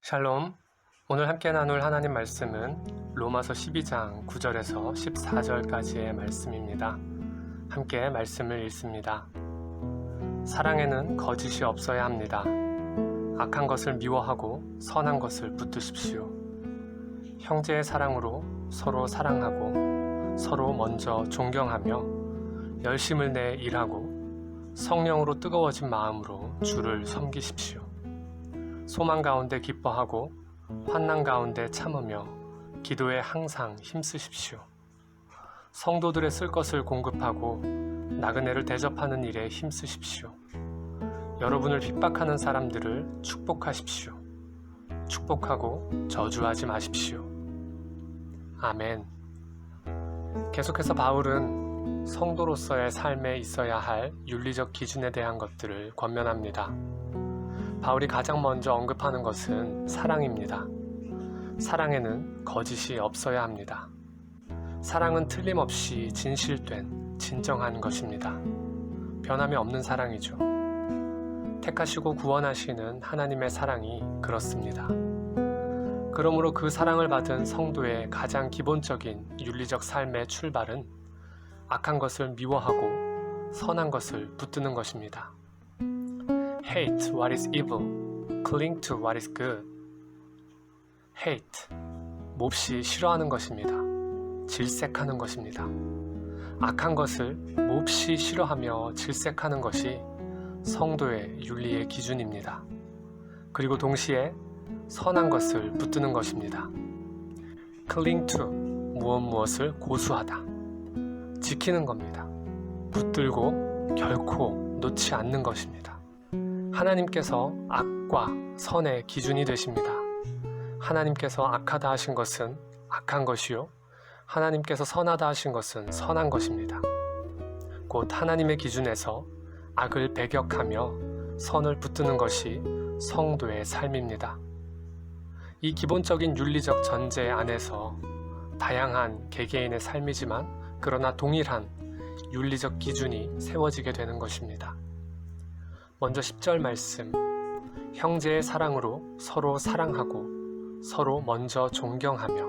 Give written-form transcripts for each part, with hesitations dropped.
샬롬. 오늘 함께 나눌 하나님 말씀은 로마서 12장 9절에서 14절까지의 말씀입니다. 함께 말씀을 읽습니다. 사랑에는 거짓이 없어야 합니다. 악한 것을 미워하고 선한 것을 붙드십시오. 형제의 사랑으로 서로 사랑하고 서로 먼저 존경하며 열심을 내 일하고 성령으로 뜨거워진 마음으로 주를 섬기십시오. 소망 가운데 기뻐하고 환난 가운데 참으며 기도에 항상 힘쓰십시오. 성도들의 쓸 것을 공급하고 나그네를 대접하는 일에 힘쓰십시오. 여러분을 핍박하는 사람들을 축복하십시오. 축복하고 저주하지 마십시오. 아멘. 계속해서 바울은 성도로서의 삶에 있어야 할 윤리적 기준에 대한 것들을 권면합니다. 바울이 가장 먼저 언급하는 것은 사랑입니다. 사랑에는 거짓이 없어야 합니다. 사랑은 틀림없이 진실된, 진정한 것입니다. 변함이 없는 사랑이죠. 택하시고 구원하시는 하나님의 사랑이 그렇습니다. 그러므로 그 사랑을 받은 성도의 가장 기본적인 윤리적 삶의 출발은 악한 것을 미워하고 선한 것을 붙드는 것입니다. Hate what is evil, cling to what is good. Hate, 몹시 싫어하는 것입니다. 질색하는 것입니다. 악한 것을 몹시 싫어하며 질색하는 것이 성도의 윤리의 기준입니다. 그리고 동시에 선한 것을 붙드는 것입니다. Cling to, 무엇을 고수하다. 지키는 겁니다. 붙들고 결코 놓지 않는 것입니다. 하나님께서 악과 선의 기준이 되십니다. 하나님께서 악하다 하신 것은 악한 것이요, 하나님께서 선하다 하신 것은 선한 것입니다. 곧 하나님의 기준에서 악을 배격하며 선을 붙드는 것이 성도의 삶입니다. 이 기본적인 윤리적 전제 안에서 다양한 개개인의 삶이지만 그러나 동일한 윤리적 기준이 세워지게 되는 것입니다. 먼저 10절 말씀, 형제의 사랑으로 서로 사랑하고 서로 먼저 존경하며.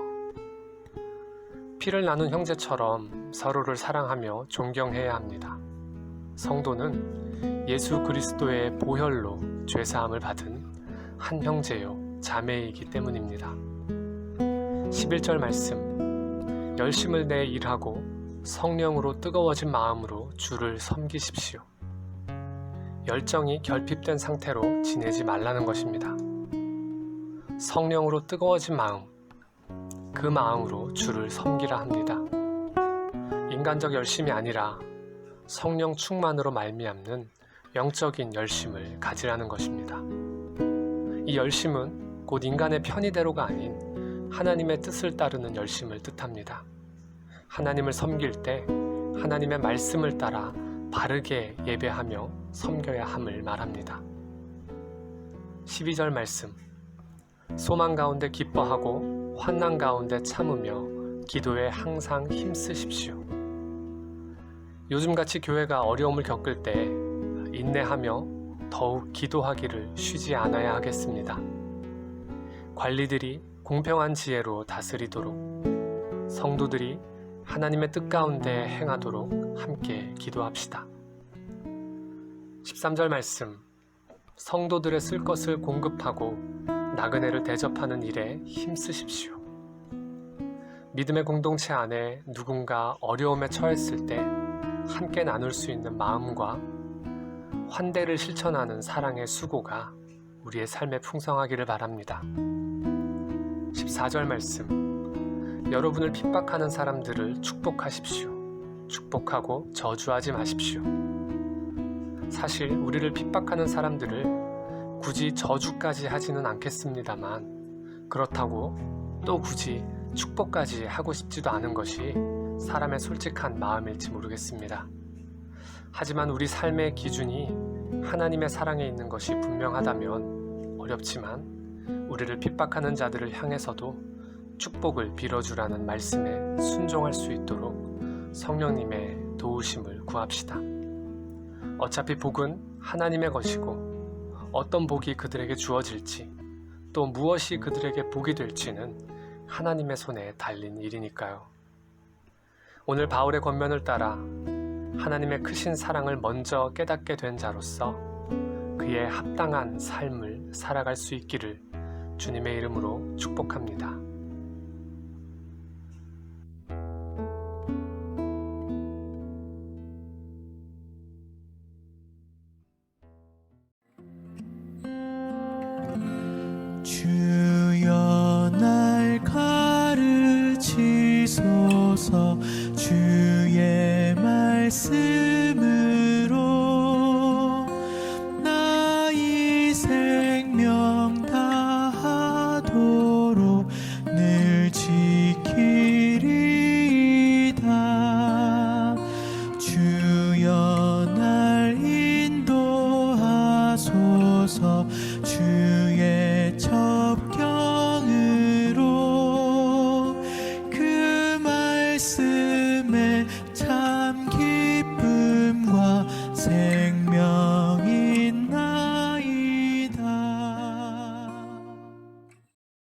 피를 나눈 형제처럼 서로를 사랑하며 존경해야 합니다. 성도는 예수 그리스도의 보혈로 죄사함을 받은 한 형제요 자매이기 때문입니다. 11절 말씀, 열심을 내 일하고 성령으로 뜨거워진 마음으로 주를 섬기십시오. 열정이 결핍된 상태로 지내지 말라는 것입니다. 성령으로 뜨거워진 마음, 그 마음으로 주를 섬기라 합니다. 인간적 열심이 아니라 성령 충만으로 말미암는 영적인 열심을 가지라는 것입니다. 이 열심은 곧 인간의 편의대로가 아닌 하나님의 뜻을 따르는 열심을 뜻합니다. 하나님을 섬길 때 하나님의 말씀을 따라 바르게 예배하며 섬겨야 함을 말합니다. 12절 말씀, 소망 가운데 기뻐하고 환난 가운데 참으며 기도에 항상 힘쓰십시오. 요즘같이 교회가 어려움을 겪을 때 인내하며 더욱 기도하기를 쉬지 않아야 하겠습니다. 관리들이 공평한 지혜로 다스리도록, 성도들이 하나님의 뜻 가운데 행하도록 함께 기도합시다. 13절 말씀, 성도들의 쓸 것을 공급하고 나그네를 대접하는 일에 힘쓰십시오. 믿음의 공동체 안에 누군가 어려움에 처했을 때 함께 나눌 수 있는 마음과 환대를 실천하는 사랑의 수고가 우리의 삶에 풍성하기를 바랍니다. 14절 말씀, 여러분을 핍박하는 사람들을 축복하십시오. 축복하고 저주하지 마십시오. 사실 우리를 핍박하는 사람들을 굳이 저주까지 하지는 않겠습니다만 그렇다고 또 굳이 축복까지 하고 싶지도 않은 것이 사람의 솔직한 마음일지 모르겠습니다. 하지만 우리 삶의 기준이 하나님의 사랑에 있는 것이 분명하다면 어렵지만 우리를 핍박하는 자들을 향해서도 축복을 빌어주라는 말씀에 순종할 수 있도록 성령님의 도우심을 구합시다. 어차피 복은 하나님의 것이고 어떤 복이 그들에게 주어질지 또 무엇이 그들에게 복이 될지는 하나님의 손에 달린 일이니까요. 오늘 바울의 권면을 따라 하나님의 크신 사랑을 먼저 깨닫게 된 자로서 그에 합당한 삶을 살아갈 수 있기를 주님의 이름으로 축복합니다. 주여 날 가르치소서 주의 말씀으로 나 이 생명 다하도록 늘 지키리이다. 주여 날 인도하소서 주의